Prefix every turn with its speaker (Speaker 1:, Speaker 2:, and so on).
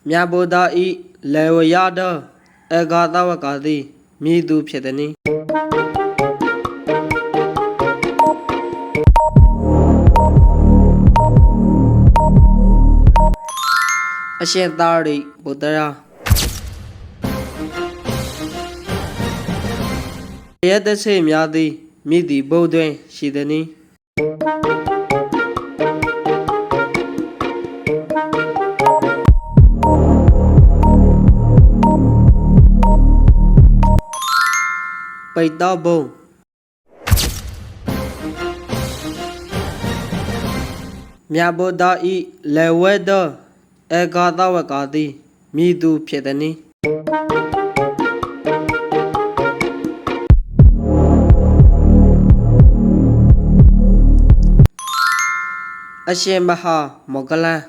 Speaker 1: မြတ်ဗုဒ္ဓဤလေဝရသောအဂါသဝကသည်မည်သူဖြစ်သည်နည်းအရှင်သာရိပုတ္တရာယတဆေများသည်မိသည်ဘုဒ္ဓတွင်ရှိသည်နည်းပိတ္တဘုံမြတ်ဗုဒ္ဓဤလေဝဲသောအဂါသဝကသည်မည်သူဖြစ်သည်နည်းအရှင်မဟာမောဂလန်